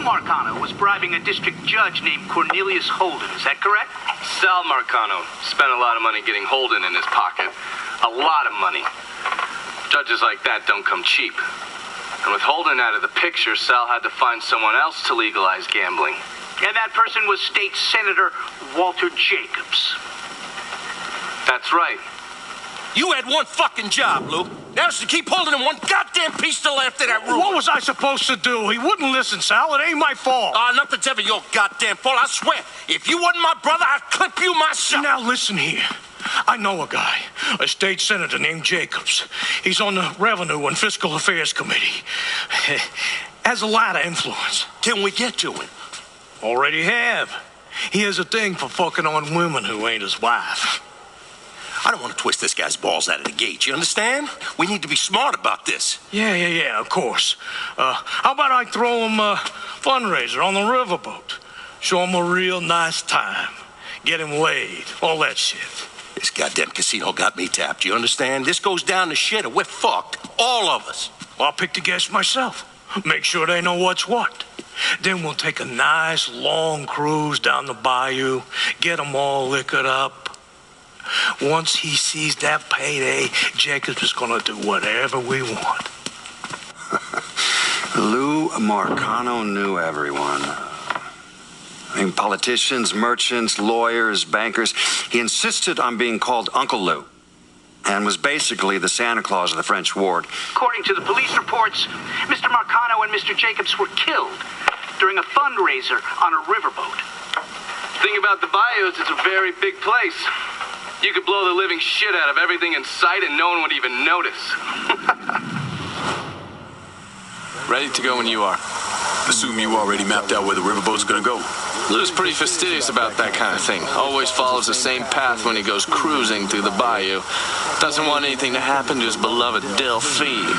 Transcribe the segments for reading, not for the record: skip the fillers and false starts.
Marcano was bribing a district judge named Cornelius Holden, is that correct? Sal Marcano spent a lot of money getting Holden in his pocket. A lot of money. Judges like that don't come cheap. And with Holden out of the picture, Sal had to find someone else to legalize gambling. And that person was State Senator Walter Jacobs. That's right. You had one fucking job, Lou. Now it's to keep holding him one goddamn piece to the left of that room. What was I supposed to do? He wouldn't listen, Sal. It ain't my fault. Nothing's ever your goddamn fault. I swear, if you wasn't my brother, I'd clip you myself. Now listen here. I know a guy, a state senator named Jacobs. He's on the Revenue and Fiscal Affairs Committee. Has a lot of influence. Can we get to him? Already have. He has a thing for fucking on women who ain't his wife. I don't want to twist this guy's balls out of the gate, you understand? We need to be smart about this. Yeah, of course. How about I throw him a fundraiser on the riverboat? Show him a real nice time. Get him laid, all that shit. This goddamn casino got me tapped, you understand? This goes down the shit or we're fucked. All of us. Well, I'll pick the guests myself. Make sure they know what's what. Then we'll take a nice long cruise down the bayou, get them all liquored up. Once he sees that payday, Jacobs is gonna do whatever we want. Lou Marcano knew everyone. I mean, politicians, merchants, lawyers, bankers. He insisted on being called Uncle Lou and was basically the Santa Claus of the French ward. According to the police reports, Mr. Marcano and Mr. Jacobs were killed during a fundraiser on a riverboat. The thing about the bayous, it's a very big place. You could blow the living shit out of everything in sight and no one would even notice. Ready to go when you are. Assume you already mapped out where the riverboat's gonna go. Lou's pretty fastidious about that kind of thing. Always follows the same path when he goes cruising through the bayou. Doesn't want anything to happen to his beloved Delphine.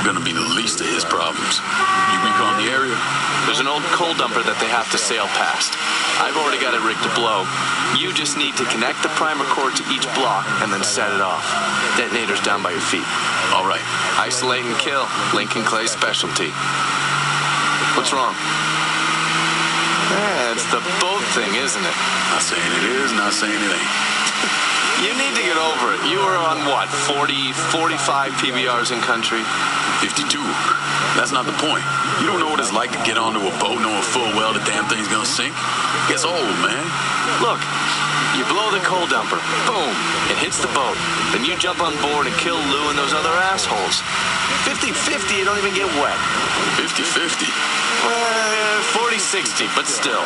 Gonna be the least of his problems. You recon the area? There's an old coal dumper that they have to sail past. I've already got it rigged to blow. You just need to connect the primer cord to each block and then set it off. Detonator's down by your feet. All right. Isolate and kill. Lincoln Clay's specialty. What's wrong? It's the boat thing, isn't it? Not saying it is, not saying it ain't. You need to get over it. You were on what, 40, 45 PBRs in country? 52. That's not the point. You don't know what it's like to get onto a boat knowing full well the damn thing's gonna sink. Gets old, man. Look, you blow the coal dumper. Boom. It hits the boat. Then you jump on board and kill Lou and those other assholes. 50-50, you don't even get wet. 50-50. 40-60, but still.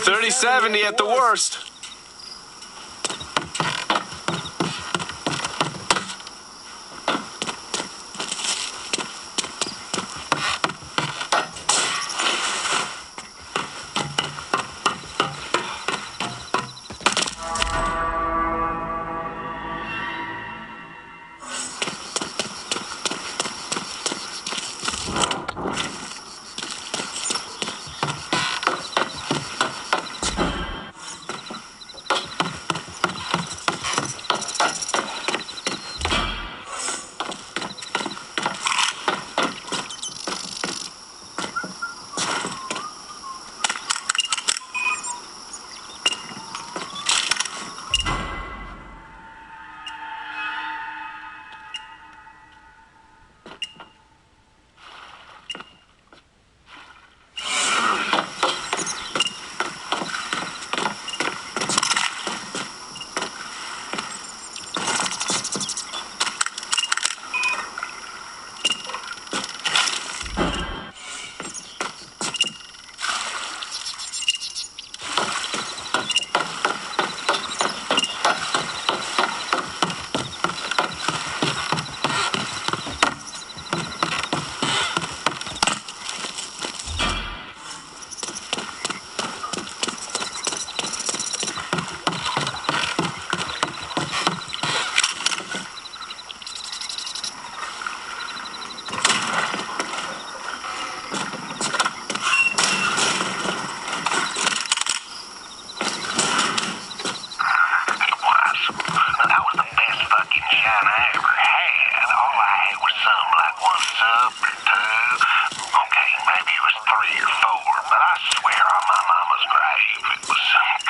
$30-70 at the worst. one sup or two. Okay, maybe it was 3 or 4, but I swear on my mama's grave it was good stuff.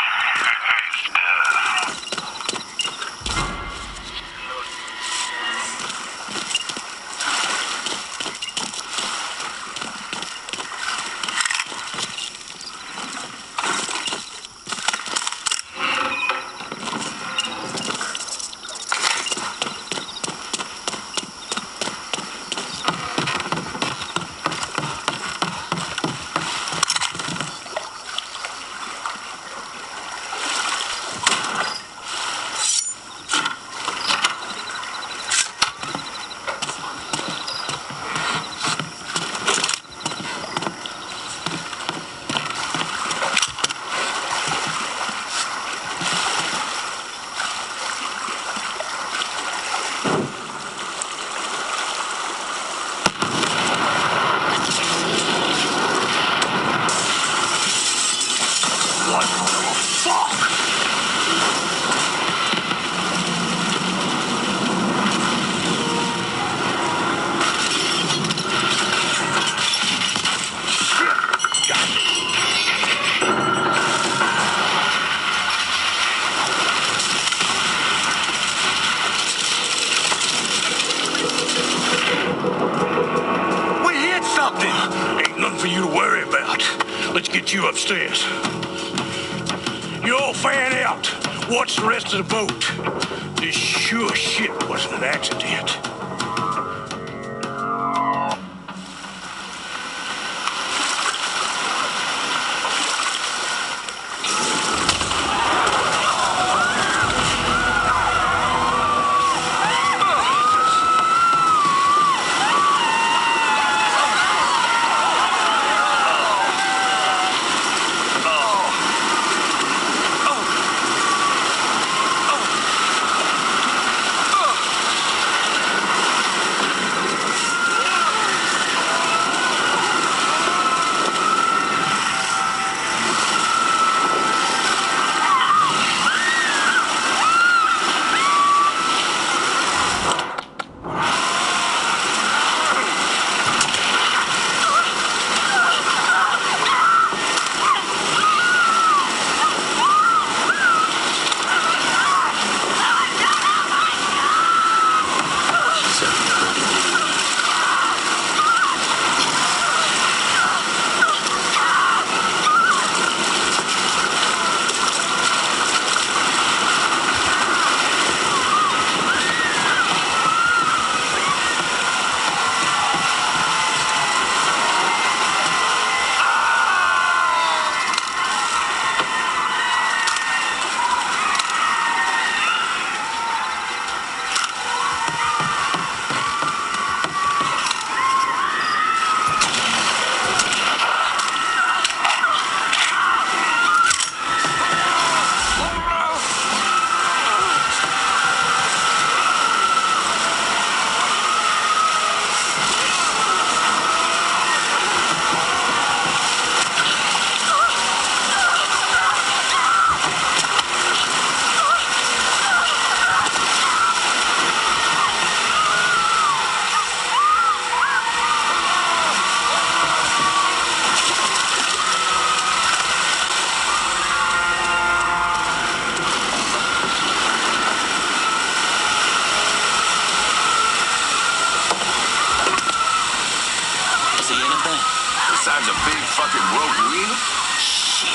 You upstairs. You all fan out. Watch the rest of the boat. This sure shit wasn't an accident. Besides a big fucking rope wheel? Shit.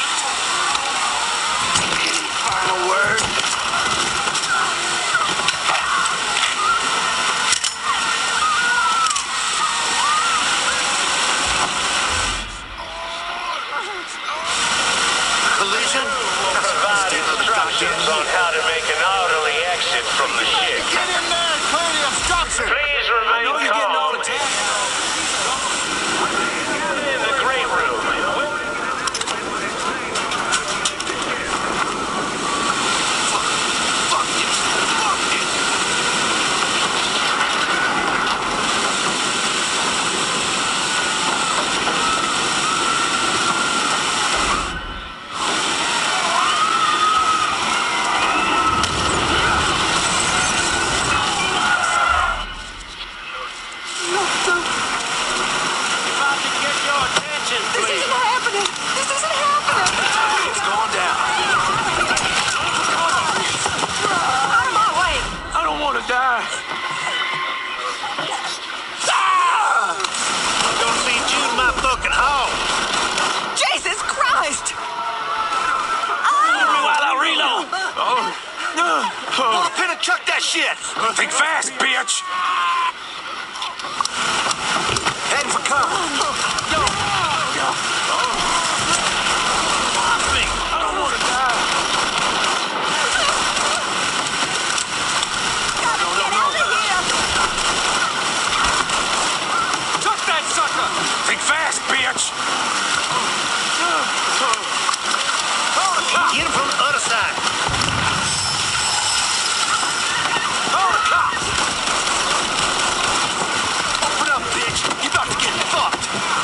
Any final word? Collision? Provide instructions on how to make an orderly exit from the ship. Get in there and clear the obstruction! Please remain calm. In the great room. shit! Think fast, bitch! Heading for cover. Yo! I don't want to die. Took that sucker! Think fast, bitch! Get him from the other side. Call the cops! Open up, bitch. You about to get fucked.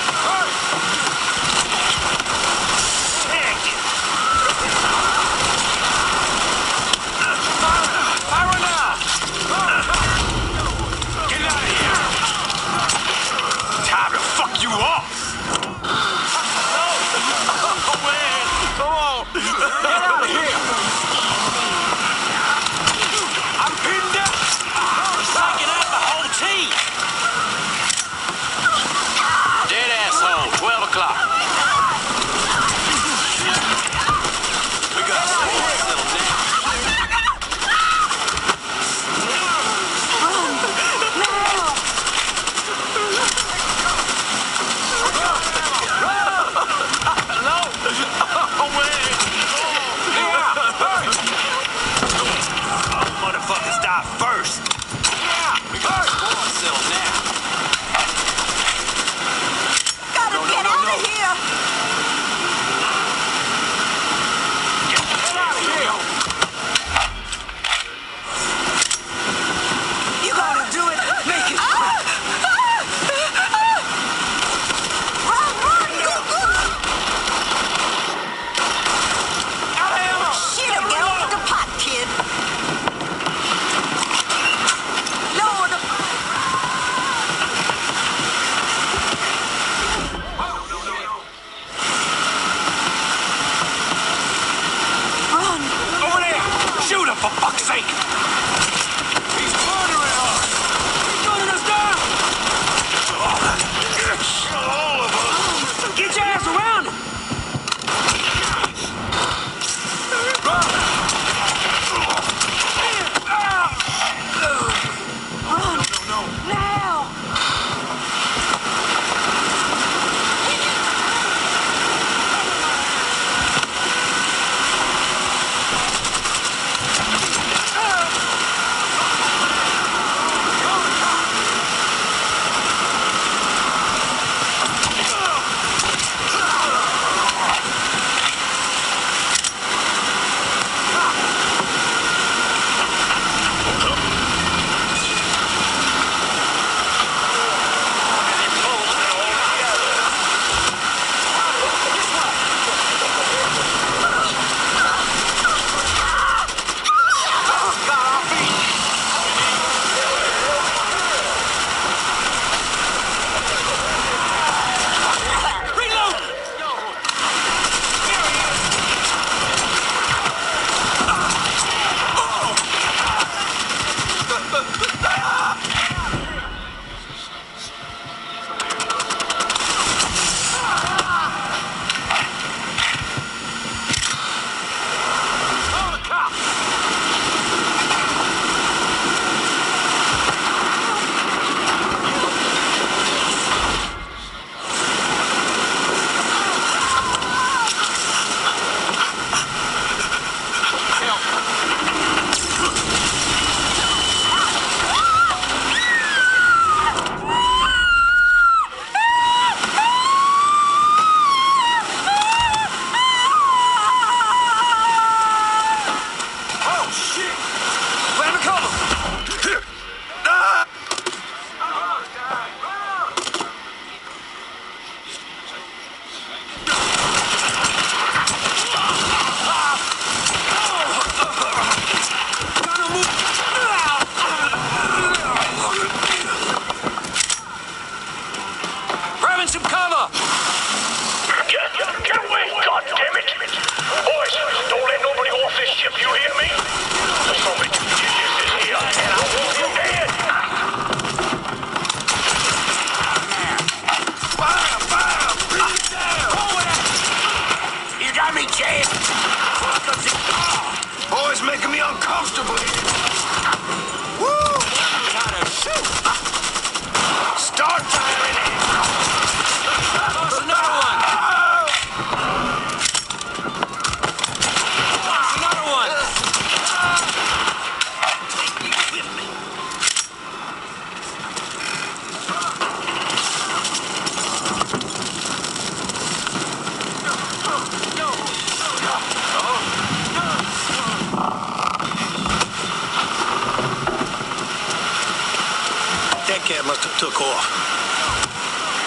That cat must have took off.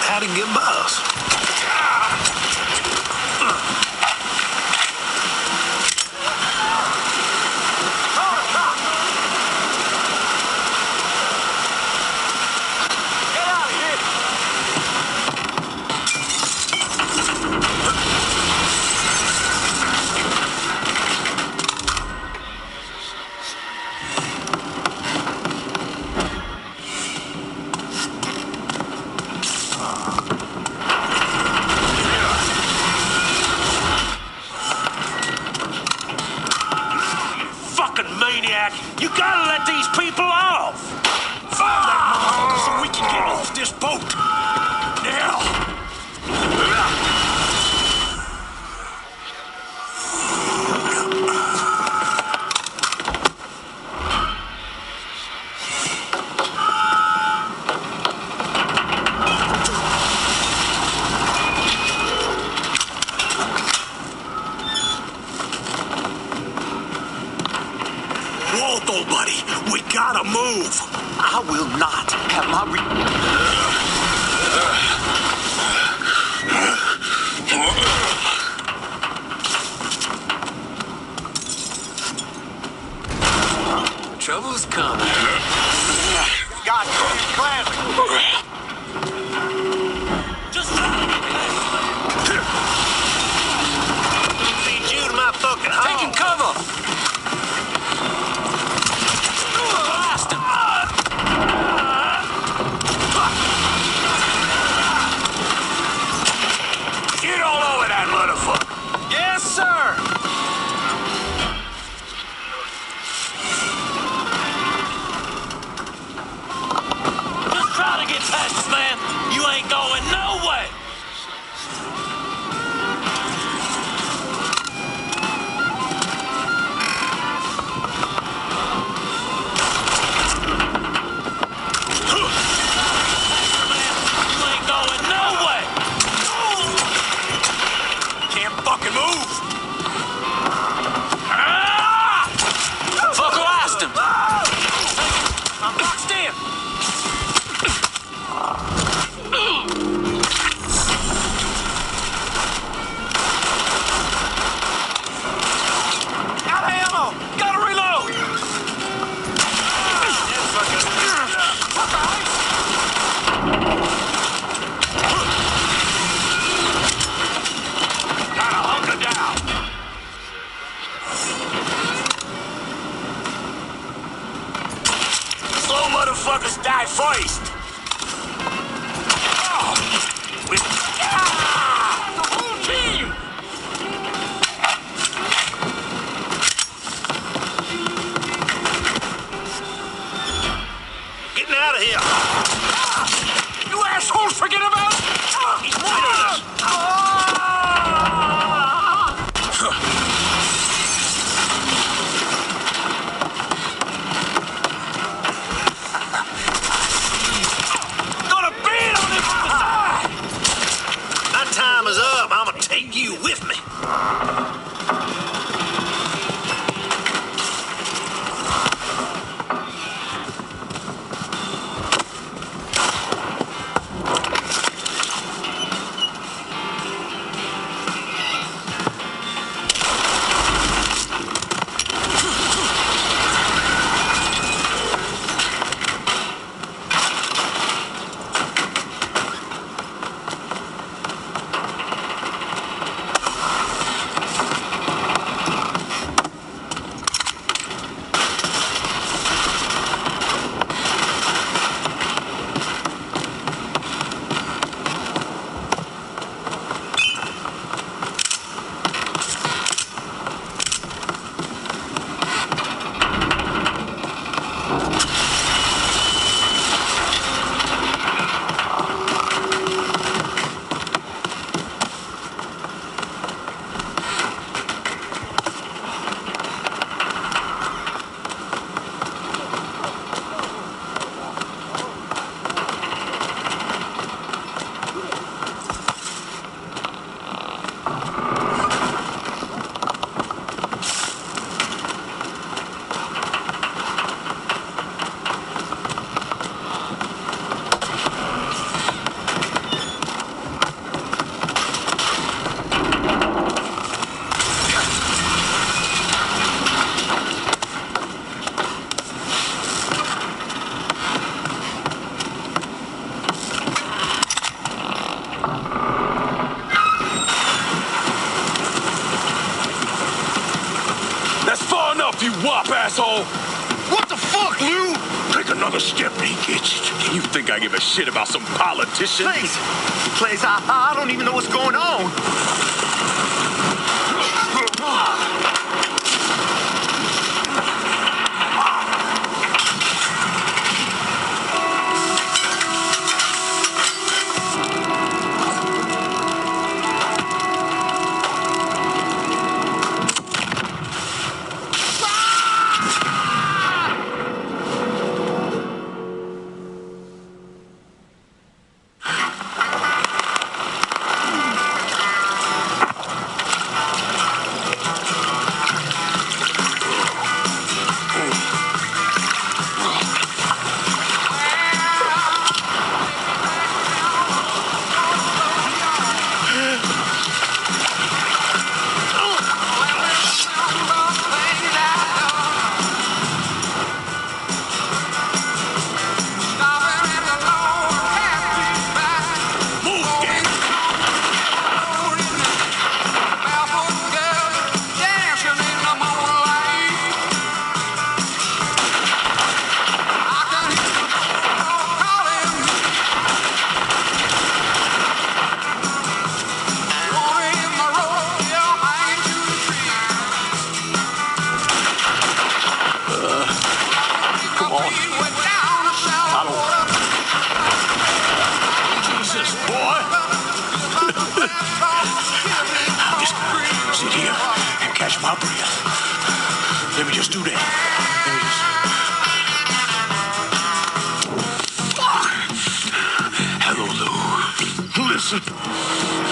How'd he get by us? You gotta let these people off! Find that motherfucker so we can get off this boat! Now! Buddy, we gotta move. I will not have my Trouble's coming. God, gladly. Just feed you to my fucking home. taking cover! Get all over that motherfucker. Yes, sir! Just try to get past this, man. You ain't going nowhere. up, asshole! What the fuck, Lou? Take another step and he gets it. You think I give a shit about some politician? Please, I don't even know what's going on. Let me just do that. Hello, Lou. Listen,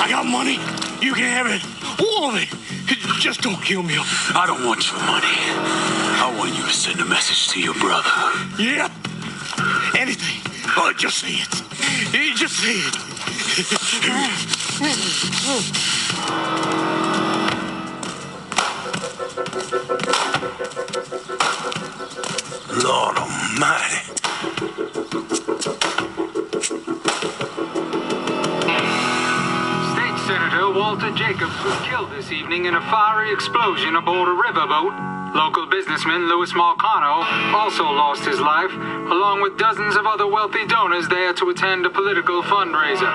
I got money. You can have it. All of it. Just don't kill me. I don't want your money. I want you to send a message to your brother. Yep. Anything. Oh, just say it. Just say it. Lord Almighty. State Senator Walter Jacobs was killed this evening in a fiery explosion aboard a riverboat. Local businessman Louis Marcano also lost his life, along with dozens of other wealthy donors there to attend a political fundraiser.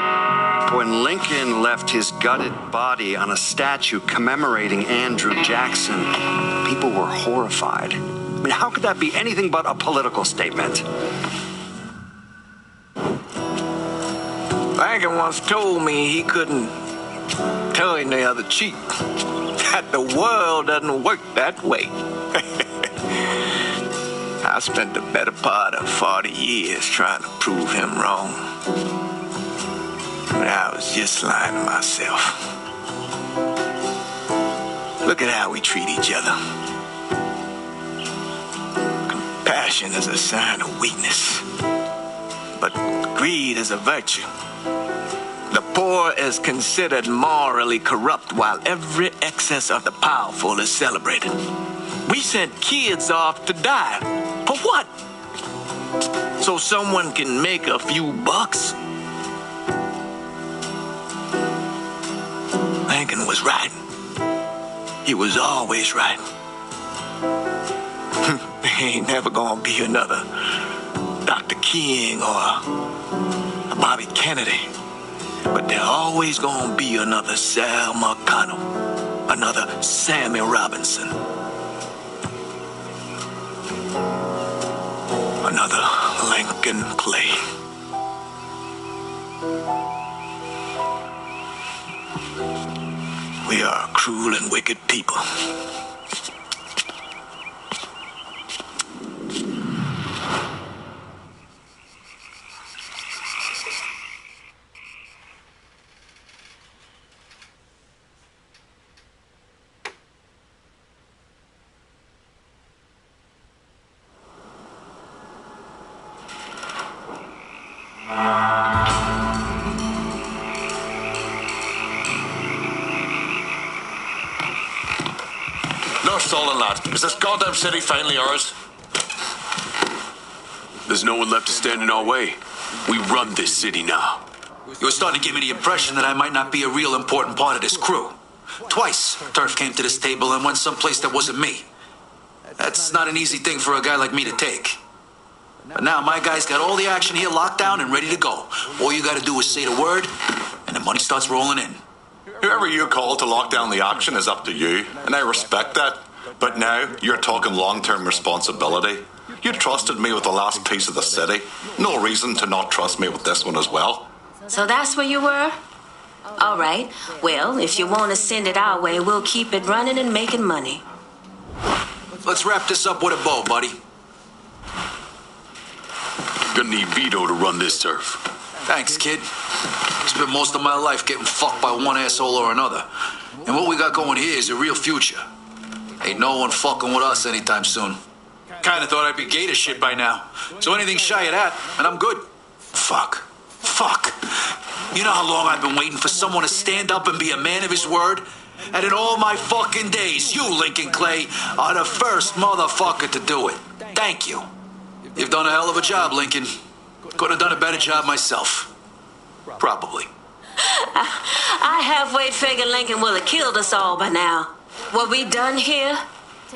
When Lincoln left his gutted body on a statue commemorating Andrew Jackson, people were horrified. I mean, how could that be anything but a political statement? Lincoln once told me he couldn't turn the other cheek. That the world doesn't work that way. I spent the better part of 40 years trying to prove him wrong. But I was just lying to myself. Look at how we treat each other. Compassion is a sign of weakness, but greed is a virtue. The poor is considered morally corrupt, while every excess of the powerful is celebrated. We sent kids off to die. For what? So someone can make a few bucks? Lincoln was right. He was always right. There ain't never gonna be another Dr. King or a Bobby Kennedy. But there always gonna be another Sal Marcano, another Sammy Robinson, another Lincoln Clay. We are a cruel and wicked people. No stalling, lad. Is this goddamn city finally ours? There's no one left to stand in our way. We run this city now. You're starting to give me the impression that I might not be a real important part of this crew. Twice, Turf came to this table and went someplace that wasn't me. That's not an easy thing for a guy like me to take. But now my guy's got all the action here locked down and ready to go. All you gotta do is say the word, and the money starts rolling in. Whoever you call to lock down the action is up to you, and I respect that. But now you're talking long-term responsibility. You trusted me with the last piece of the city. No reason to not trust me with this one as well. So that's where you were? All right. Well, if you want to send it our way, we'll keep it running and making money. Let's wrap this up with a bow, buddy. Gonna need Vito to run this turf. Thanks, kid. Spent most of my life getting fucked by one asshole or another. And what we got going here is a real future. Ain't no one fucking with us anytime soon. Kinda thought I'd be gay to shit by now. So anything shy of that, and I'm good. Fuck. You know how long I've been waiting for someone to stand up and be a man of his word? And in all my fucking days, you, Lincoln Clay, are the first motherfucker to do it. Thank you. You've done a hell of a job, Lincoln. Could have done a better job myself. Probably. I halfway figured Lincoln will have killed us all by now. What we done here,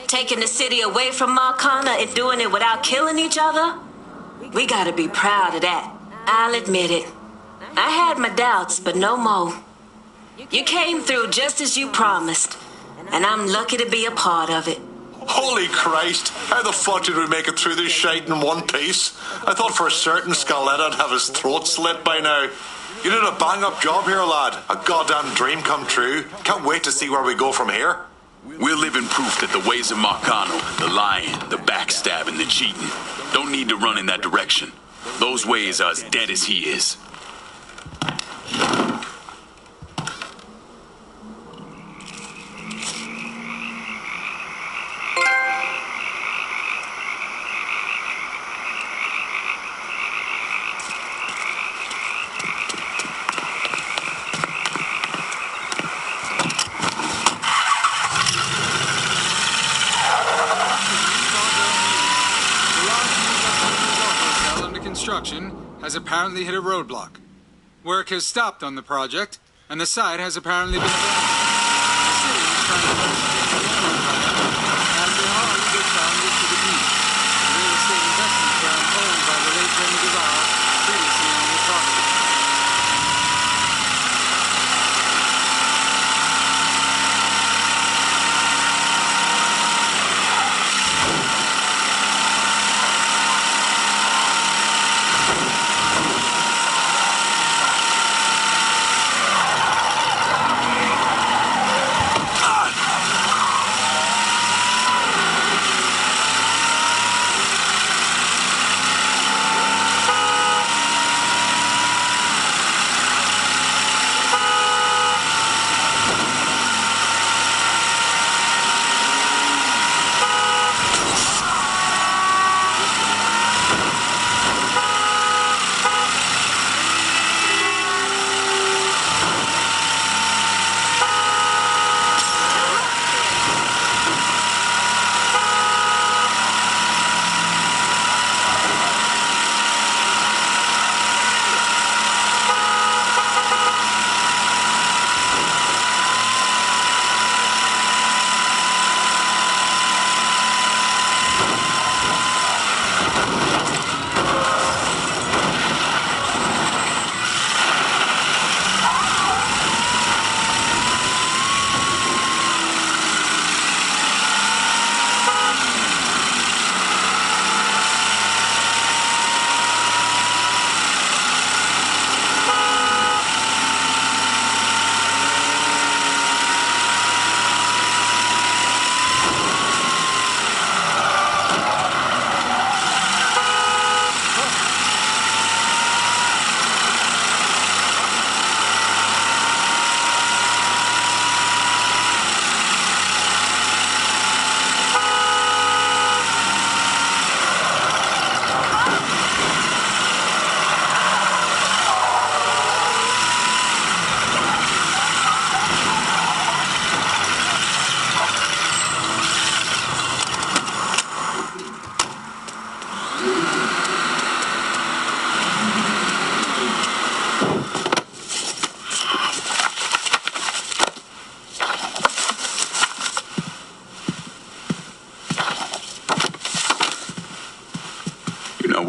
taking the city away from Marcana and doing it without killing each other, we gotta be proud of that. I'll admit it. I had my doubts, but no more. You came through just as you promised, and I'm lucky to be a part of it. Holy Christ! How the fuck did we make it through this shite in one piece? I thought for certain Scaleta'd have his throat slit by now. You did a bang-up job here, lad. A goddamn dream come true. Can't wait to see where we go from here. We're living proof that the ways of Marcano, the lying, the backstabbing, the cheating, don't need to run in that direction. Those ways are as dead as he is. Has apparently hit a roadblock. Work has stopped on the project, and the site has apparently been abandoned. The city is trying to investigate the owner as they hardly get found to the beach. The real estate investment firm owned by the late Remy Guevara previously owned the property.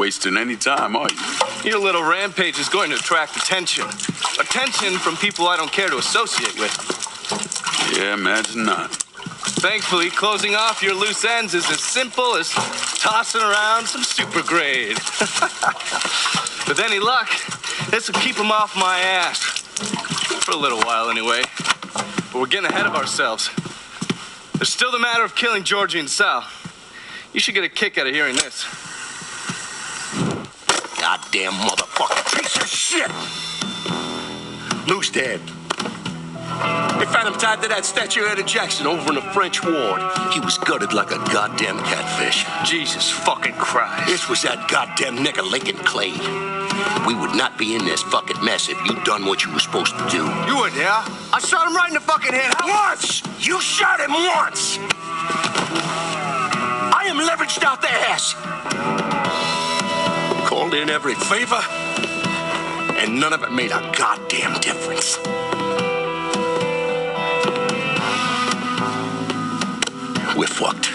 wasting any time, are you? Your little rampage is going to attract attention. Attention from people I don't care to associate with. Yeah, imagine not. Thankfully, closing off your loose ends is as simple as tossing around some super grade. With any luck, this will keep them off my ass. For a little while, anyway. But we're getting ahead of ourselves. There's still the matter of killing Georgie and Sal. You should get a kick out of hearing this. Goddamn motherfucking piece of shit! Lou's dead. They found him tied to that statue of Jackson over in the French ward. He was gutted like a goddamn catfish. Jesus fucking Christ. This was that goddamn nigger Lincoln Clay. We would not be in this fucking mess if you'd done what you were supposed to do. You were there. I shot him right in the fucking head. Once! You shot him once! I am leveraged out the ass. Called in every favor, and none of it made a goddamn difference. We're fucked.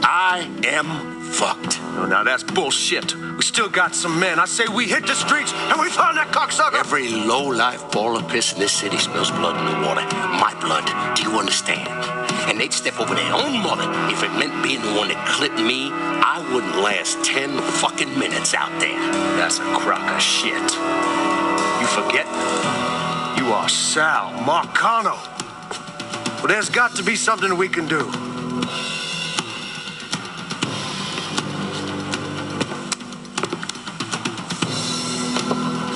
I am fucked. Oh, now that's bullshit. We still got some men. I say we hit the streets and we found that cocksucker. Every low-life ball of piss in this city smells blood in the water. My blood. Do you understand? And they'd step over their own mother if it meant being the one that clipped me. I wouldn't last 10 fucking minutes out there. That's a crock of shit. You forget? You are Sal Marcano. Well, there's got to be something we can do.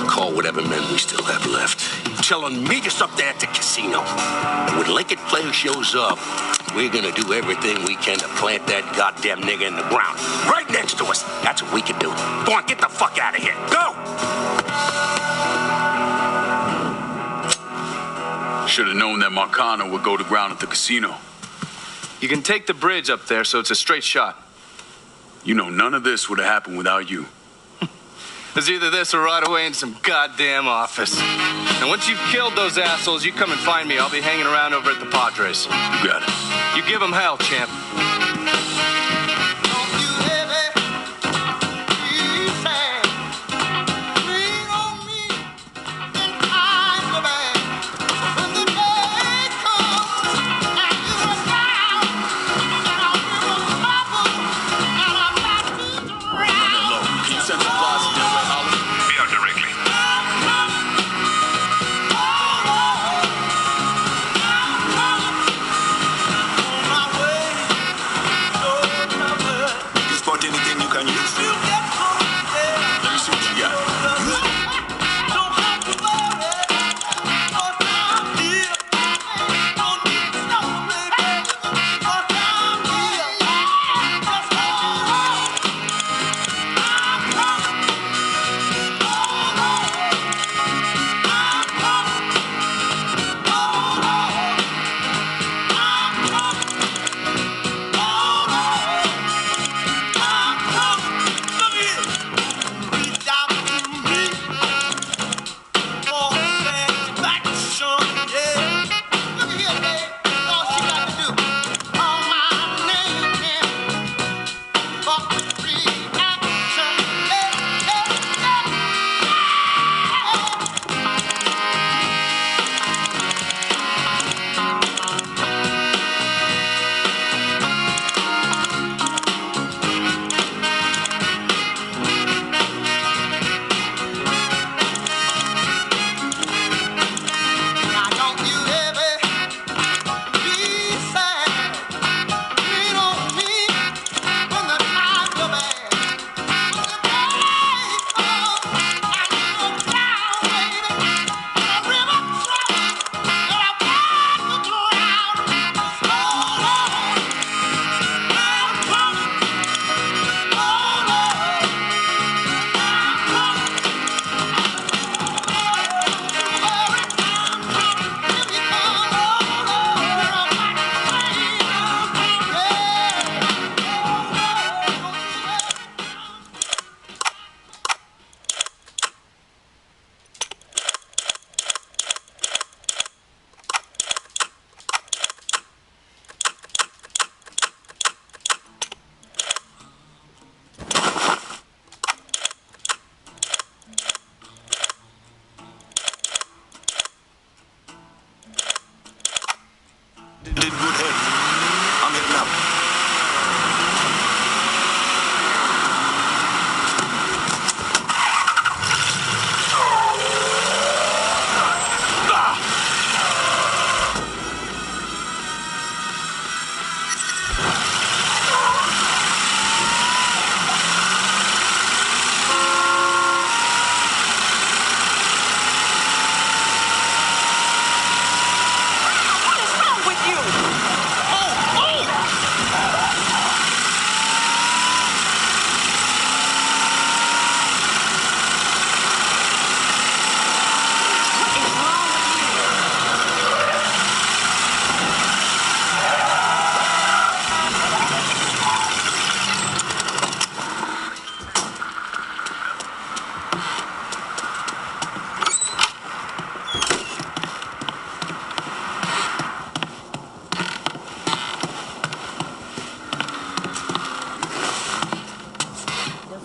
Call whatever men we still have left. Tell them meet us up there at the casino. And when Lincoln Clay shows up, we're gonna do everything we can to plant that goddamn nigga in the ground. Right next to us. That's what we can do. Go on, get the fuck out of here. Go! Should have known that Marcano would go to ground at the casino. You can take the bridge up there, so it's a straight shot. You know, none of this would have happened without you. There's either this or right away in some goddamn office. And once you've killed those assholes, you come and find me. I'll be hanging around over at the Padres. You got it. You give them hell, champ.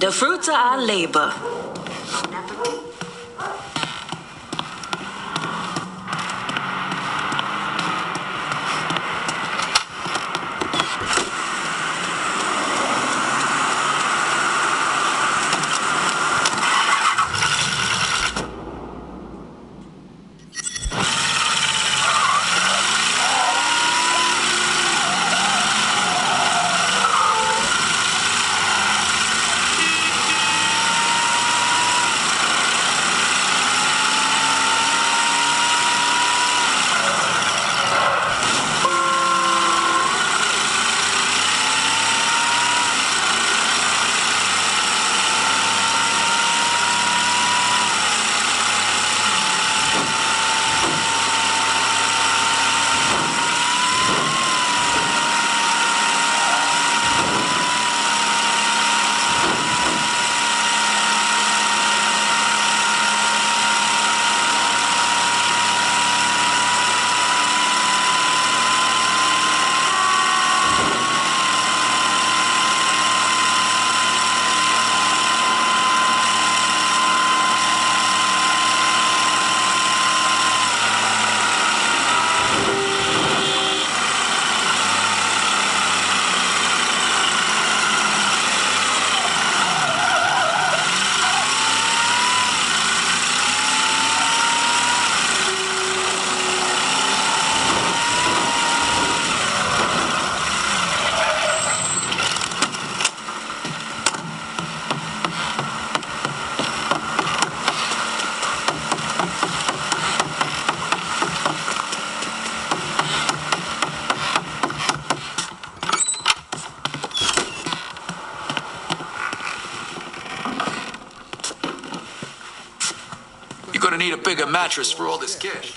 The fruits of our labor. Gonna need a bigger mattress for all this cash.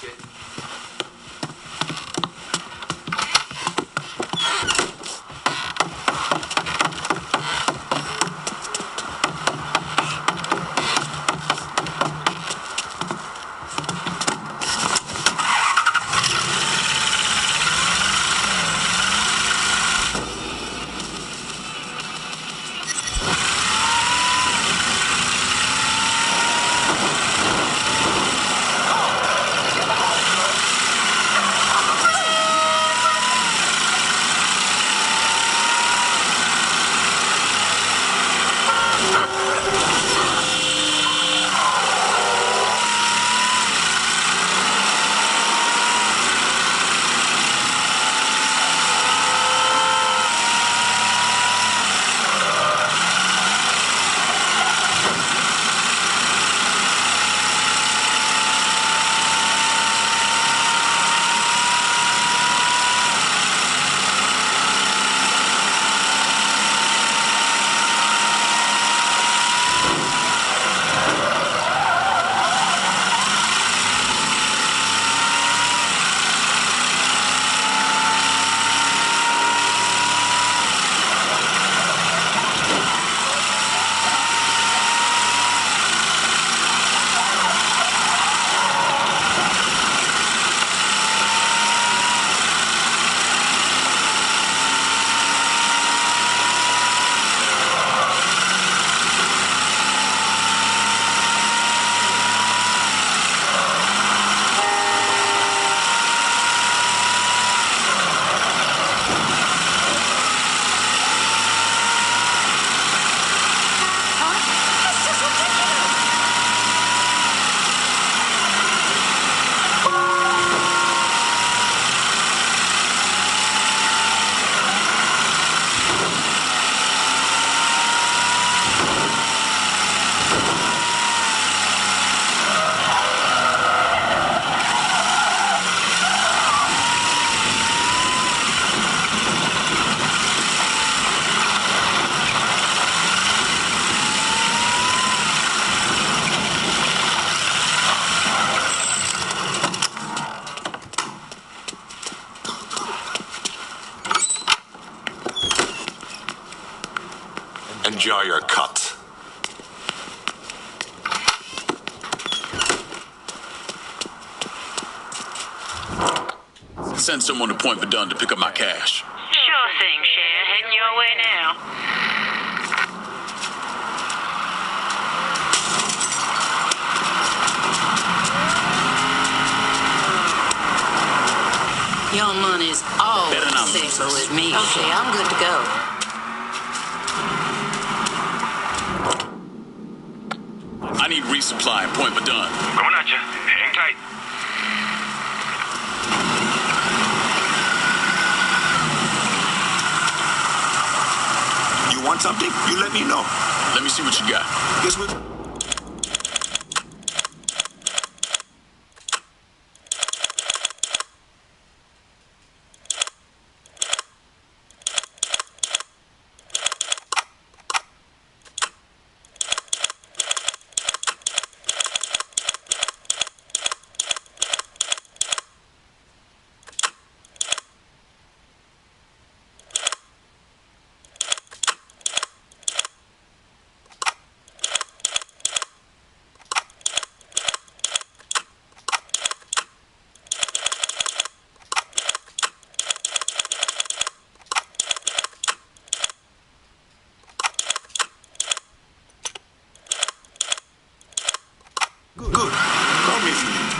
Enjoy your cut. Send someone to Point Verdun to pick up my cash. Sure thing, Cher. Heading your way now. Your money's all safe with me. Okay, I'm good to go. I need resupply and point Madon. Coming at you. Hang tight. You want something? You let me know. Let me see what you got. Guess what? Good. Call me if you need.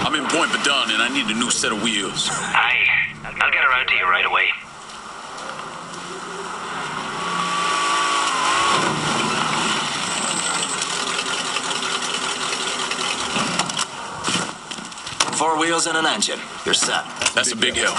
I'm in Point Madon and I need a new set of wheels. I'll get around to you right away. Four wheels and an engine. You're set. That's a big help.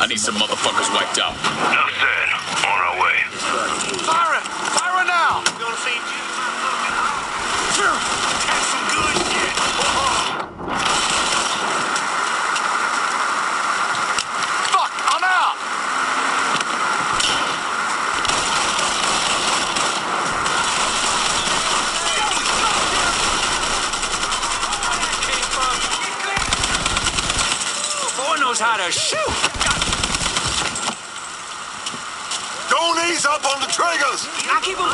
I need some motherfuckers wiped out. Enough said. On our way. Fire it! Fire it now! Gonna feed you? Sure. That's some good shit. Fuck! I'm out! Boy knows how to shoot. Don't ease up on the triggers! I keep him.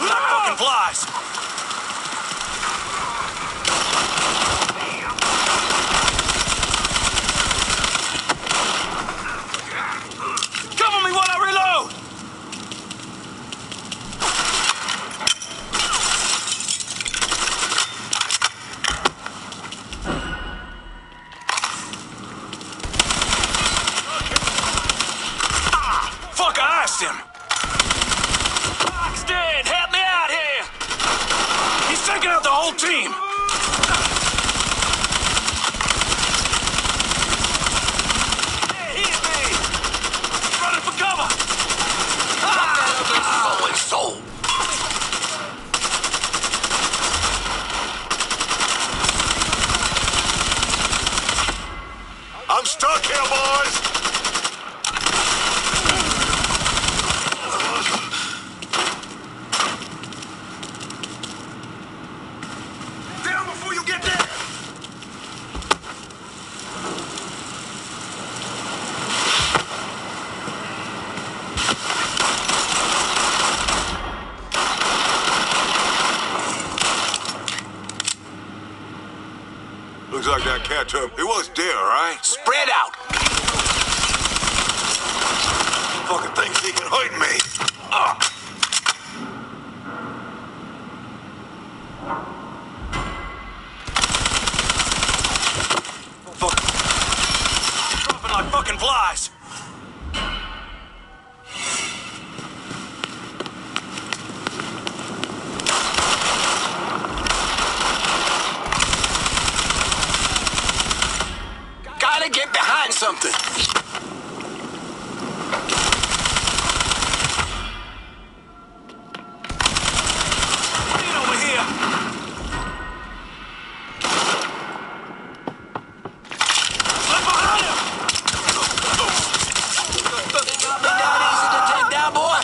That fucking flies! Cover me while I reload! whole team! Running for cover! Holy soul! I'm stuck here, boys! Down before you get there! Looks like that cat took. It was deer, right? Spread out! Fucking thinks he can hurt me. Dropping like fucking flies! Gotta get behind something. Get over here! Look behind him! Not easy to take down, boy.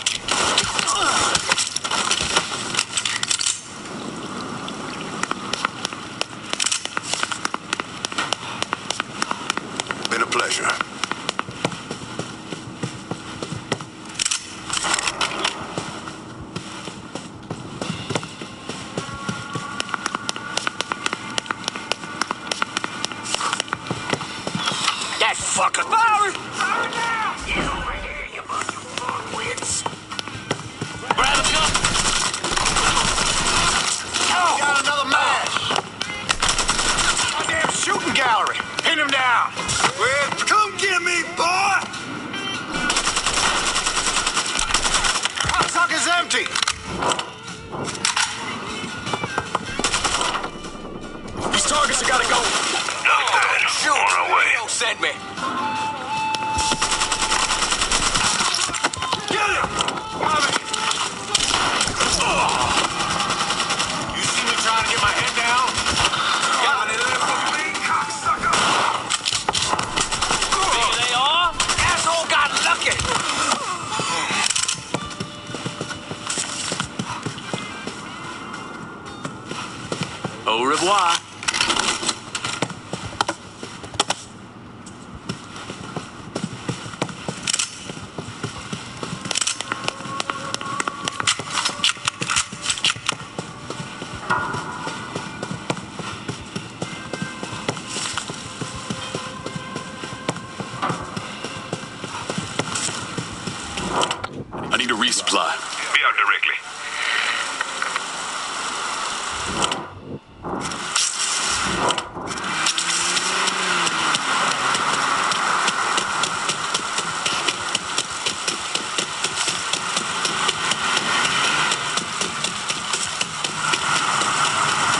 Been a pleasure. That fucker. Grab him, jump! Got another match. Goddamn shooting gallery! Pin him down! Well, come get me, boy! Truck is empty! These targets have gotta go! Shoot. On our way. Don't send me. Get him! Coming! You see me trying to get my head down? Got it. There they are! Asshole got lucky. Au revoir. I need a resupply. Be out directly.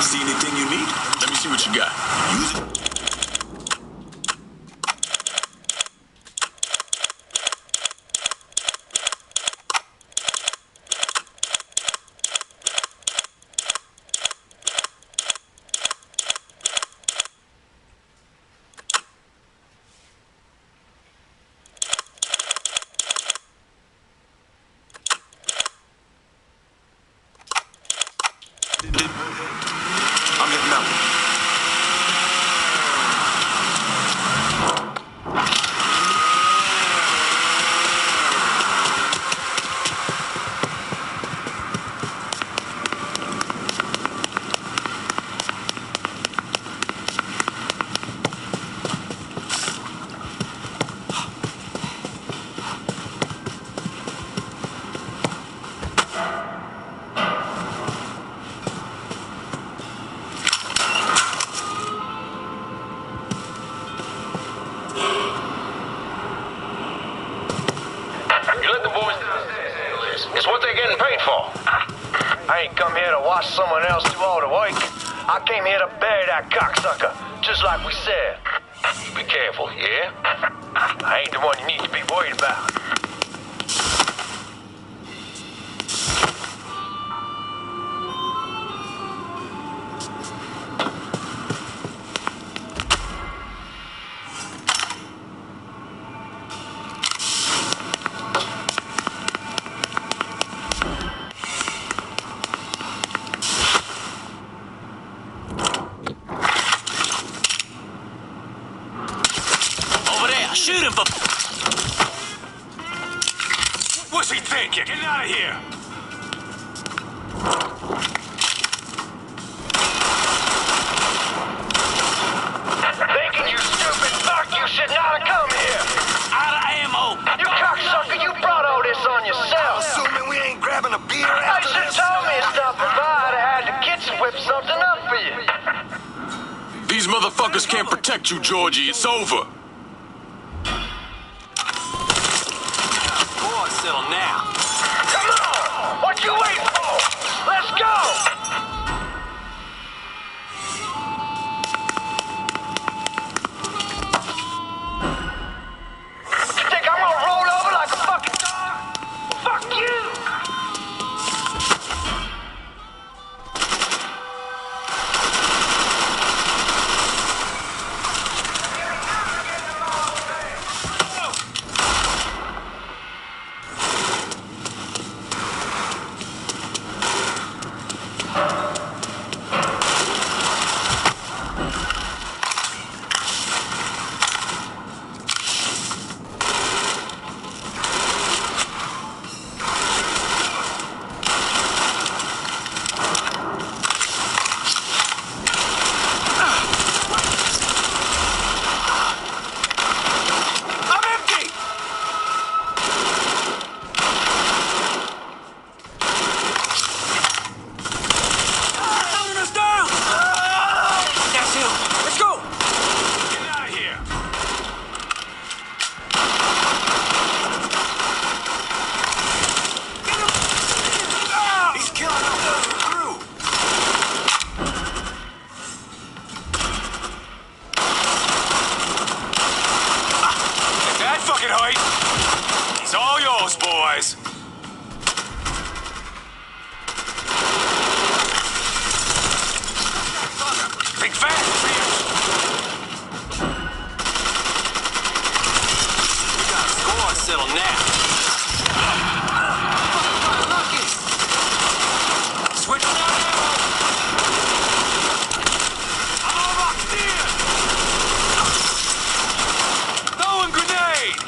See anything you need? Let me see what you got. Use it. I'm getting out. It's what they're getting paid for. I ain't come here to watch someone else do all the work. I came here to bury that cocksucker, just like we said. Be careful, yeah? I ain't the one you need to be worried about. Shoot him for... What's he thinking? Get out of here! Thinking, you stupid fuck, you should not have come here! Out of ammo! You cocksucker, you brought all this on yourself! Assuming we ain't grabbing a beer after You should this? told me to stop by. I'd have had the kitchen whip something up for you. These motherfuckers can't protect you, Georgie. It's over. Settle now. Come on! What you waiting for? Let's go! You think I'm gonna roll over like a fucking dog? Fuck you! It's all yours, boys. Think fast, we got a score settled now. Switch down ammo. I'm all locked in. Throwing grenade.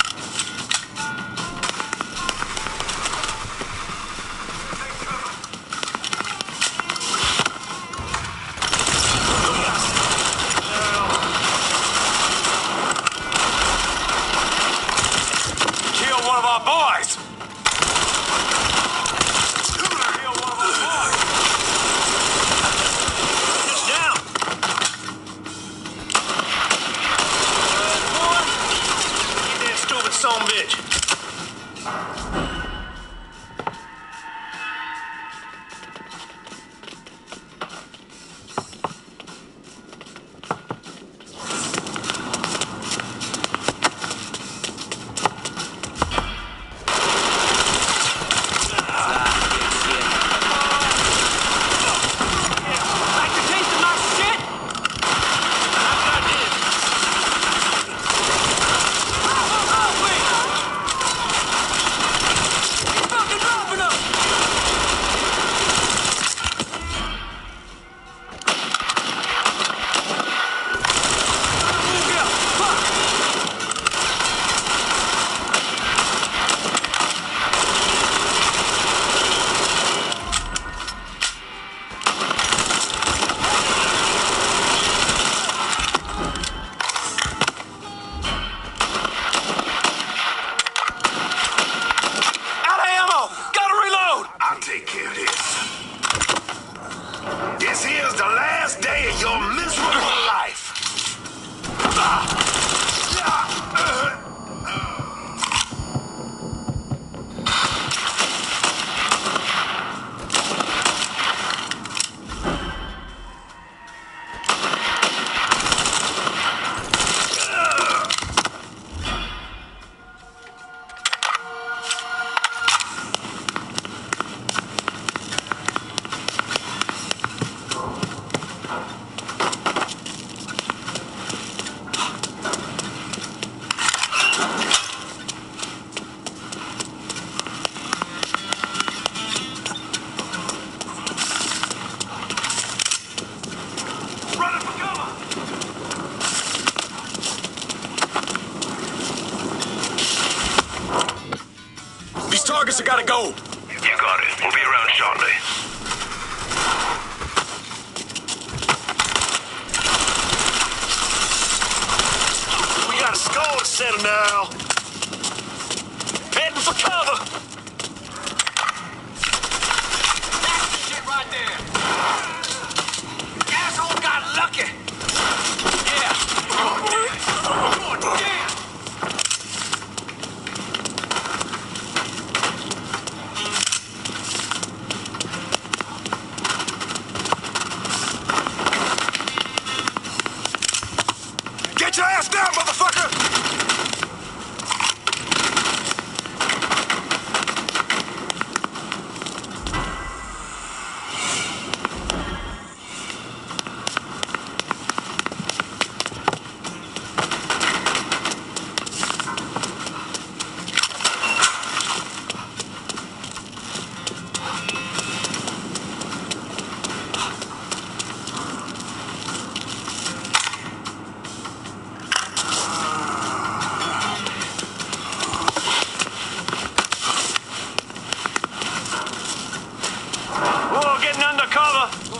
One of our boys! It's down! Get that stupid son of a bitch! I gotta go. You got it. We'll be around shortly. We got a score to settle now. Heading for cover. That's the shit right there. Asshole got lucky. Yeah. Good damn. Get your ass down, motherfucker!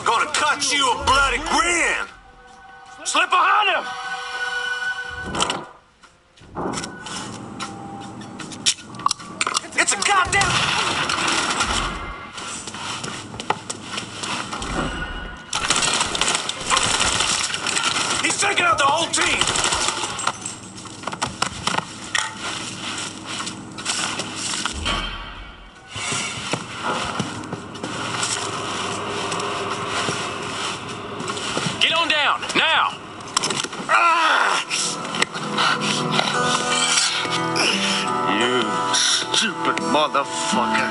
Gonna cut you a bloody grin! Slip behind him! It's a goddamn... He's taking out the whole team! Get on down, now! You stupid motherfucker.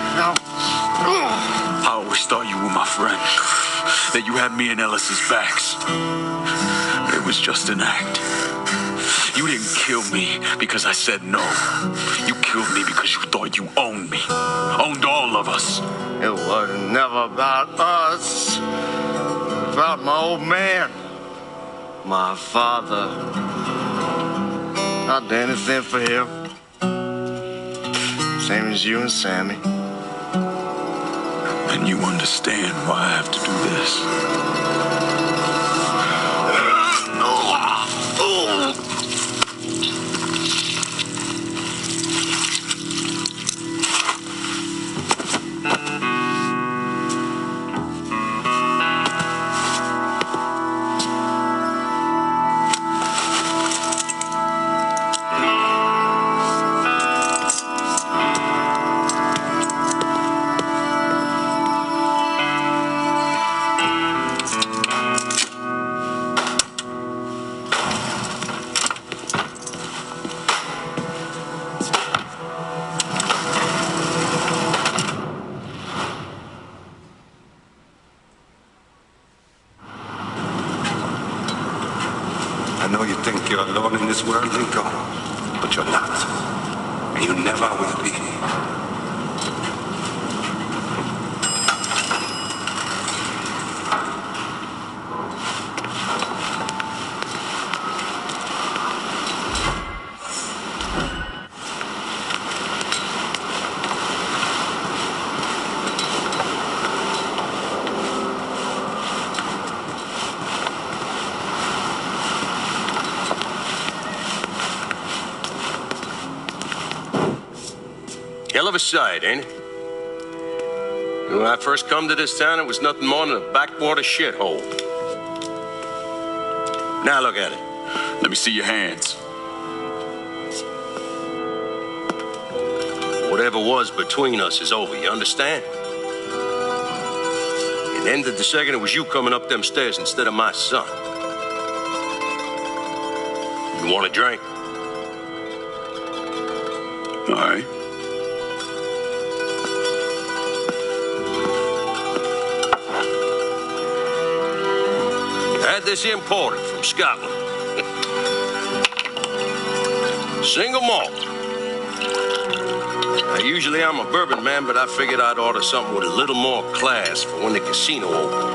I always thought you were my friend. That you had me and Ellis's backs. It was just an act. You didn't kill me because I said no. You killed me because you thought you owned me. Owned all of us. It was never about us. About my old man. My father. I'd do anything for him. Same as you and Sammy. And you understand why I have to do this. I know you think you're alone in this world, Lincoln, but you're not. And you never will be. Hell of a sight, ain't it? When I first come to this town, it was nothing more than a backwater shithole. Now look at it. Let me see your hands. Whatever was between us is over, you understand? It ended the second it was you coming up them stairs instead of my son. You want a drink? All right. Had this imported from Scotland. Single malt. Now, usually I'm a bourbon man, but I figured I'd order something with a little more class for when the casino opened.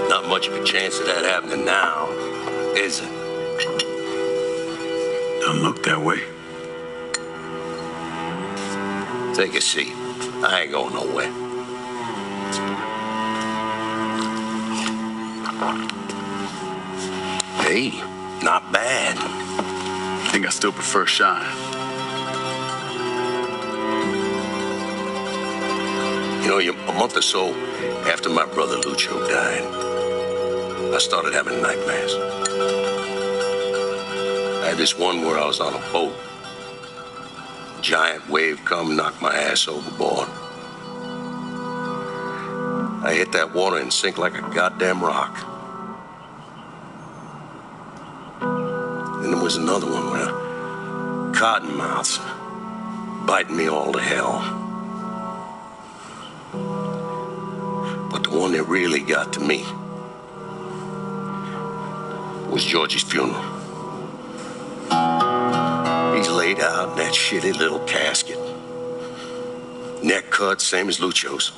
Not much of a chance of that happening now, is it? Doesn't look that way. Take a seat. I ain't going nowhere. Hey, not bad. I think I still prefer Shine. You know, a month or so after my brother Lucho died, I started having nightmares. I had this one where I was on a boat. Giant wave come, knocked my ass overboard. I hit that water and sink like a goddamn rock. Then there was another one where cottonmouths biting me all to hell. But the one that really got to me was Georgie's funeral. He's laid out in that shitty little casket. Neck cut, same as Lucho's.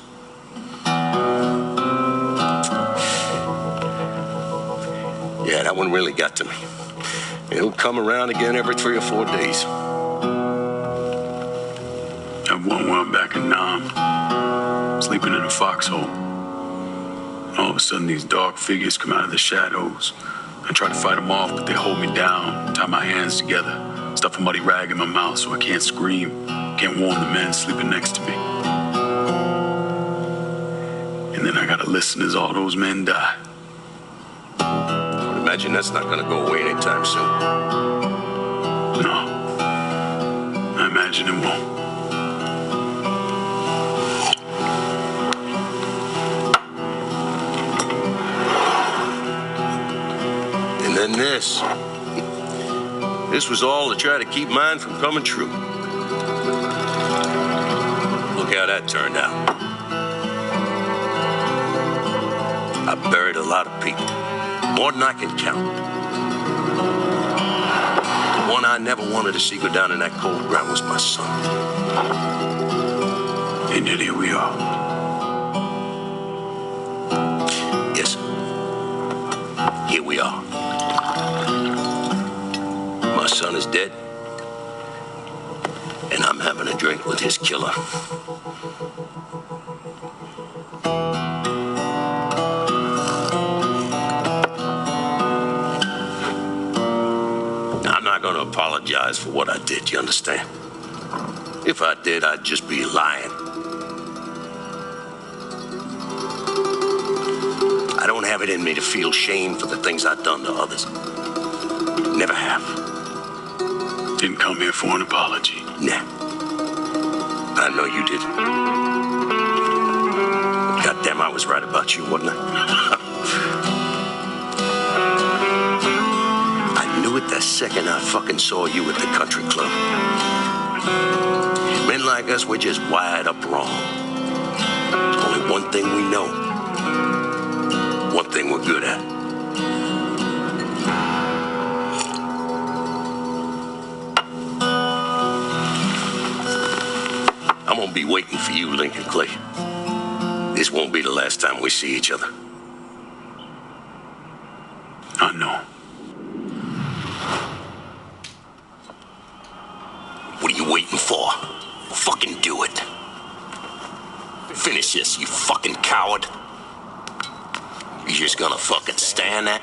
Yeah, that one really got to me. It'll come around again every 3 or 4 days. That one where I'm back in Nam, sleeping in a foxhole. All of a sudden, these dark figures come out of the shadows. I try to fight them off, but they hold me down, tie my hands together, stuff a muddy rag in my mouth so I can't scream, can't warn the man sleeping next to me. And then I gotta listen as all those men die. I would imagine that's not gonna go away anytime soon. No. I imagine it won't. And then this. This was all to try to keep mine from coming true. Look how that turned out. I buried a lot of people. More than I can count. The one I never wanted to see go down in that cold ground was my son. And yet here we are. Yes. Here we are. My son is dead. And I'm having a drink with his killer. I'm not going to apologize for what I did, you understand? If I did, I'd just be lying. I don't have it in me to feel shame for the things I've done to others. Never have. Didn't come here for an apology. Nah. I know you did. But goddamn, I was right about you, wasn't I? I knew it the second I fucking saw you at the country club. Men like us, we're just wired up wrong. There's only one thing we know. One thing we're good at. I'm gonna be waiting for you, Lincoln Clay. This won't be the last time we see each other. I know. What are you waiting for? Fucking do it. Finish this, you fucking coward. You just gonna fucking stand that?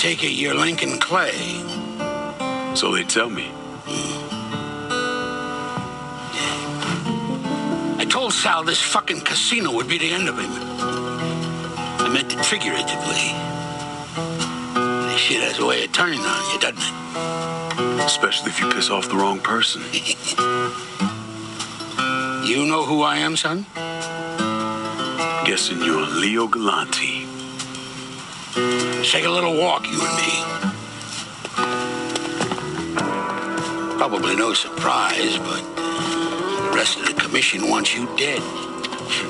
take it you're Lincoln Clay. So they tell me. I told Sal this fucking casino would be the end of him. I meant it figuratively. This shit has a way of turning on you, doesn't it? Especially if you piss off the wrong person. You know who I am, son? Guessing you're Leo Galante. Let's take a little walk, you and me. Probably no surprise, but the rest of the commission wants you dead.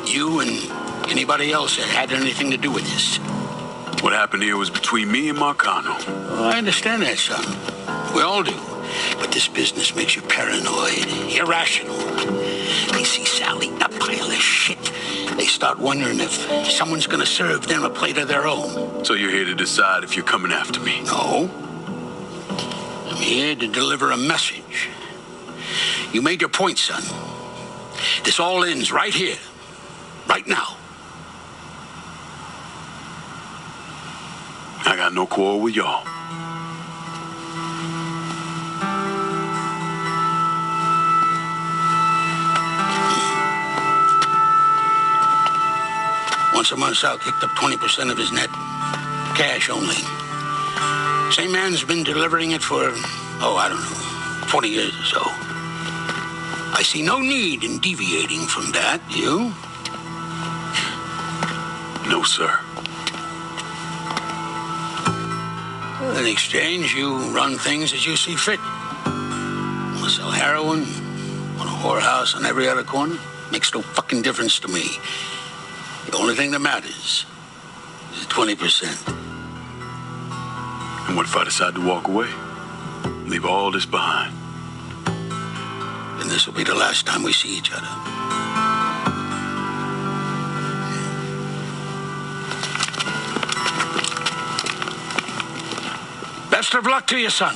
You and anybody else that had anything to do with this. What happened here was between me and Marcano. Oh, I understand that, son. We all do. But this business makes you paranoid, irrational. They see Sal eating a pile of shit. They start wondering if someone's going to serve them a plate of their own. So you're here to decide if you're coming after me? No. I'm here to deliver a message. You made your point, son. This all ends right here, right now. I got no quarrel with y'all. Once a month, Sal kicked up 20% of his net. Cash only. Same man's been delivering it for, I don't know, 20 years or so. I see no need in deviating from that, you? No, sir. In exchange, you run things as you see fit. Want to sell heroin? Want a whorehouse on every other corner? Makes no fucking difference to me. The only thing that matters is 20%. And what if I decide to walk away? Leave all this behind? Then this will be the last time we see each other. Best of luck to you, son.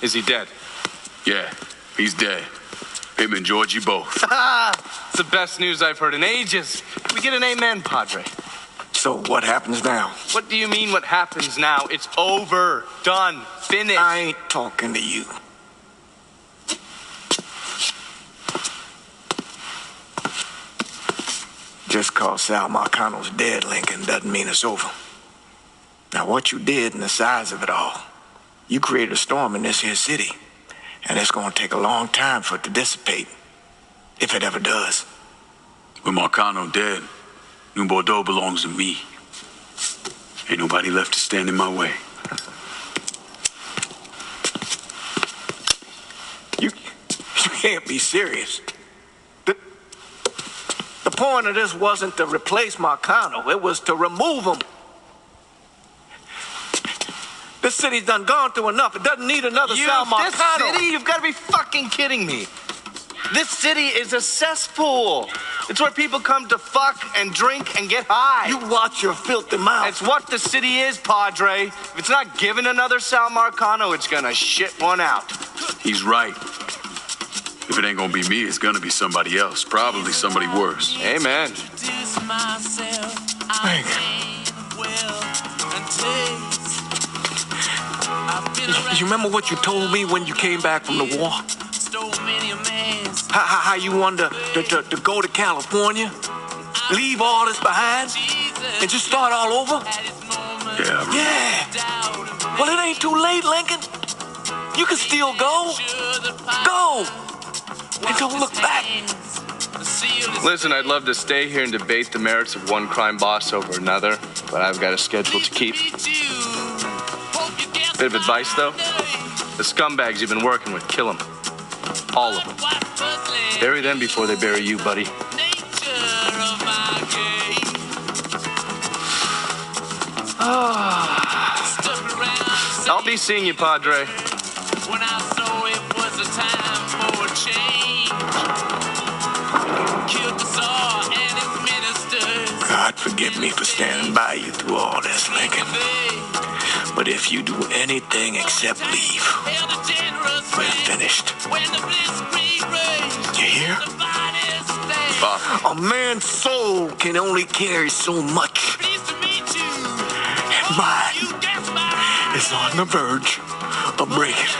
Is he dead? Yeah, he's dead. Him and Georgie both. It's the best news I've heard in ages. Can we get an amen, Padre? So what happens now? What do you mean what happens now? It's over. Done. Finished. I ain't talking to you. Just cause Sal Marcano's dead, Lincoln, doesn't mean it's over. Now, what you did and the size of it all, you created a storm in this here city, and it's gonna take a long time for it to dissipate, if it ever does. With Marcano dead, New Bordeaux belongs to me. Ain't nobody left to stand in my way. You can't be serious. The point of this wasn't to replace Marcano. It was to remove him. This city's done gone through enough. It doesn't need another Sal Marcano. This city? You've got to be fucking kidding me. This city is a cesspool. It's where people come to fuck and drink and get high. You watch your filthy mouth. It's what the city is, Padre. If it's not giving another Sal Marcano, it's gonna shit one out. He's right. If it ain't gonna be me, it's gonna be somebody else. Probably somebody worse. Amen. You remember what you told me when you came back from the war? How you wanted to go to California, leave all this behind, and just start all over? Yeah. Well, it ain't too late, Lincoln. You can still go. Go. And don't look back. Listen, I'd love to stay here and debate the merits of one crime boss over another, but I've got a schedule to keep. Bit of advice, though. The scumbags you've been working with, kill them. All of them. Bury them before they bury you, buddy. I'll be seeing you, Padre. When I saw it was a time for a change. Killed the Tsar and his ministers. God forgive me for standing by you through all this, Lincoln. But if you do anything except leave, we're finished. You hear? A man's soul can only carry so much. And mine is on the verge of breaking.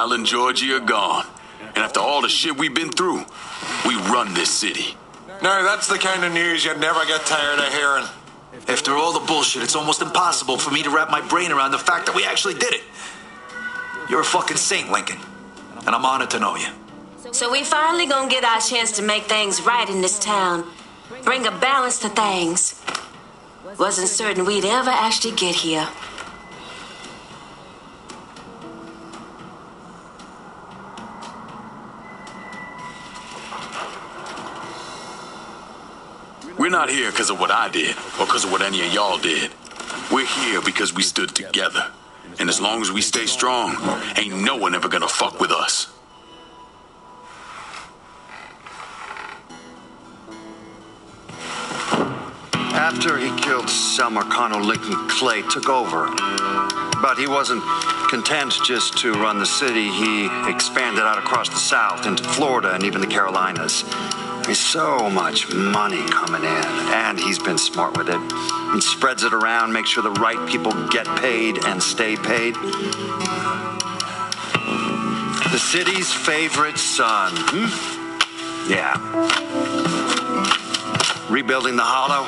Sal and Georgie are gone. And after all the shit we've been through, we run this city. Now, that's the kind of news you'd never get tired of hearing. After all the bullshit, it's almost impossible for me to wrap my brain around the fact that we actually did it. You're a fucking saint, Lincoln. And I'm honored to know you. So we finally gonna get our chance to make things right in this town. Bring a balance to things. Wasn't certain we'd ever actually get here. We're not here because of what I did or because of what any of y'all did. We're here because we stood together. And as long as we stay strong, ain't no one ever gonna fuck with us. After he killed Sal Marcano, Lincoln Clay took over. But he wasn't content just to run the city. He expanded out across the South into Florida and even the Carolinas. There's so much money coming in, and he's been smart with it. He spreads it around, makes sure the right people get paid and stay paid. The city's favorite son. Yeah. Rebuilding the Hollow,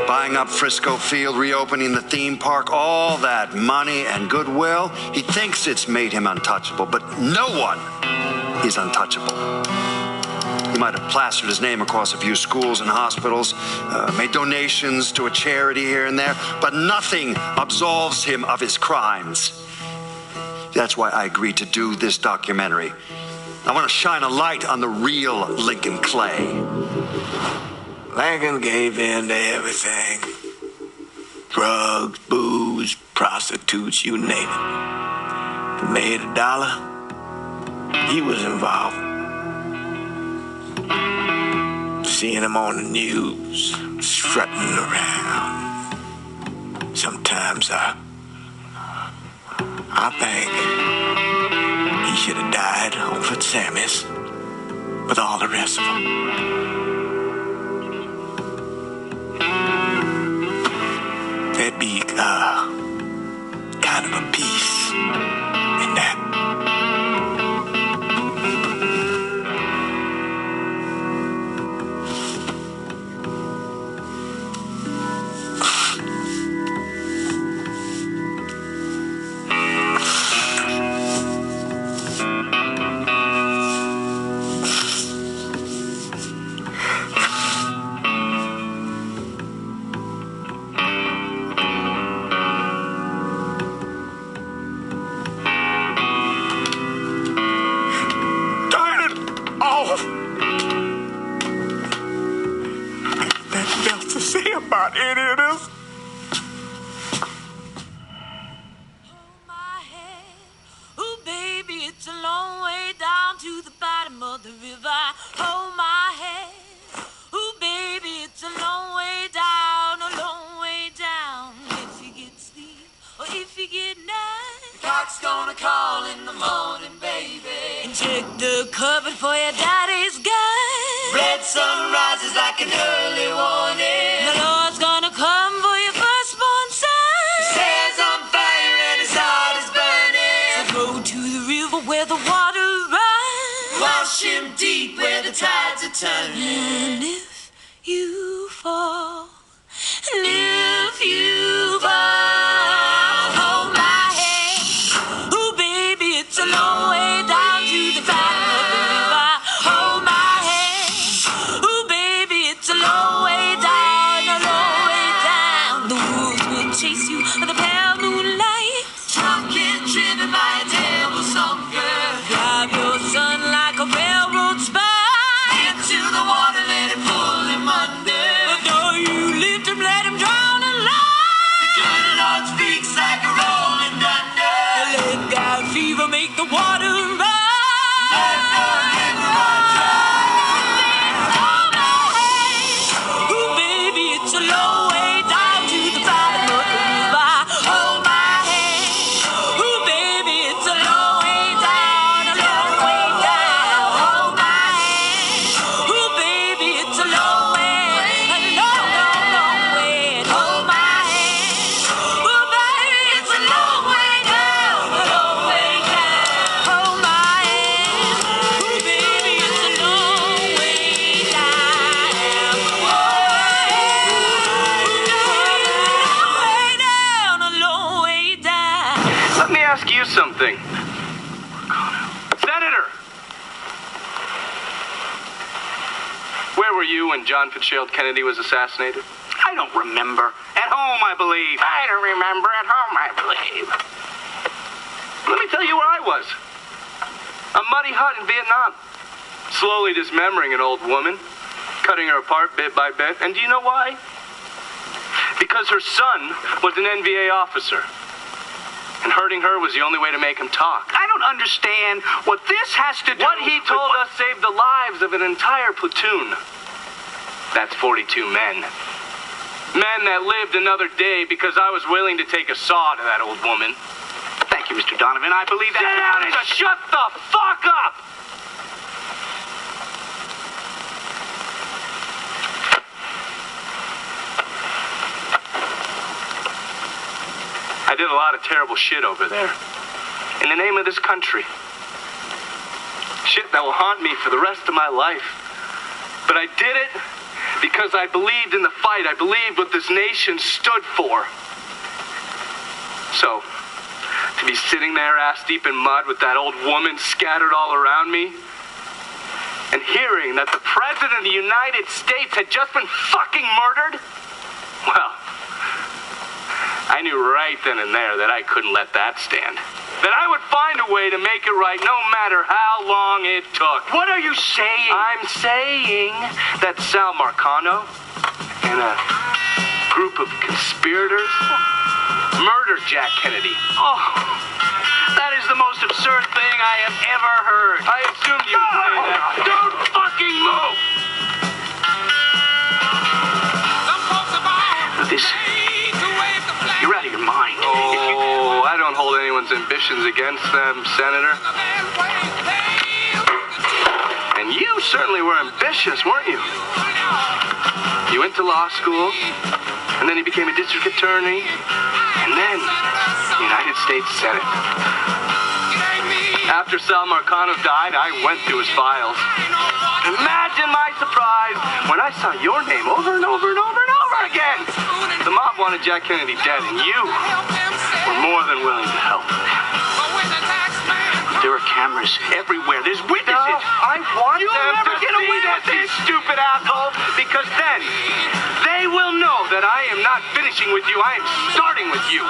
buying up Frisco Field, reopening the theme park, all that money and goodwill. He thinks it's made him untouchable, but no one is untouchable. He might have plastered his name across a few schools and hospitals, made donations to a charity here and there, but nothing absolves him of his crimes. That's why I agreed to do this documentary. I want to shine a light on the real Lincoln Clay. Lincoln gave in to everything. Drugs, booze, prostitutes, you name it. If he made $1, he was involved. Seeing him on the news, strutting around. Sometimes I think he should have died on Fort Sammy's with all the rest of them. There'd be kind of a peace in that. About any of this. Ooh, baby, it's a long way down to the bottom of the river. Hold my hand. Ooh, baby, it's a long way down, a long way down. If you get sleep or if you get night, the cock's gonna call in the morning, baby. And check the cupboard for your daddy's gun. Red sun rises like an early warning. The Lord's gonna come for your firstborn son. His hair's on fire and his heart is burning. So go to the river where the water runs. Wash him deep where the tides are turning. And if you fall, and if you fall, hold my hand. Ooh, baby, it's a long way down to the bottom of the river. Hold my hand. Ooh, baby, it's a long way down, a long way down. The wolves will chase you with a pale moonlight. Drunken, driven by a devil's hunger. Drive your son like a railroad spike into the water, let it pull him under. But no, you were you when John Fitzgerald Kennedy was assassinated? I don't remember. At home, I believe. I don't remember at home, I believe. Let me tell you where I was. A muddy hut in Vietnam. Slowly dismembering an old woman, cutting her apart bit by bit. And do you know why? Because her son was an NVA officer. And hurting her was the only way to make him talk. I don't understand what this has to do What he told us saved the lives of an entire platoon. That's 42 men. Men that lived another day because I was willing to take a saw to that old woman. Thank you, Mr. Donovan. I believe that... Sit down and shut the fuck up! I did a lot of terrible shit over there. In the name of this country. Shit that will haunt me for the rest of my life. But I did it because I believed in the fight. I believed what this nation stood for. So, to be sitting there ass deep in mud with that old woman scattered all around me, and hearing that the President of the United States had just been fucking murdered, well, I knew right then and there that I couldn't let that stand. That I would find a way to make it right no matter how long it took. What are you saying? I'm saying that Sal Marcano and a group of conspirators murdered Jack Kennedy. Oh, that is the most absurd thing I have ever heard. I assumed you would say that. Don't fucking move! This... You're out of your mind. Oh, I don't hold anyone's ambitions against them, Senator. And you certainly were ambitious, weren't you? You went to law school, and then you became a district attorney, and then the United States Senate. After Sal Marcano died, I went through his files. Imagine my surprise when I saw your name over and over and over and over again. The mob wanted Jack Kennedy dead, and you were more than willing to help. There are cameras everywhere. There's witnesses. No, I want You'll them never to get away see that, with you this. stupid asshole, because then they will know that I am not finishing with you. I am starting with you.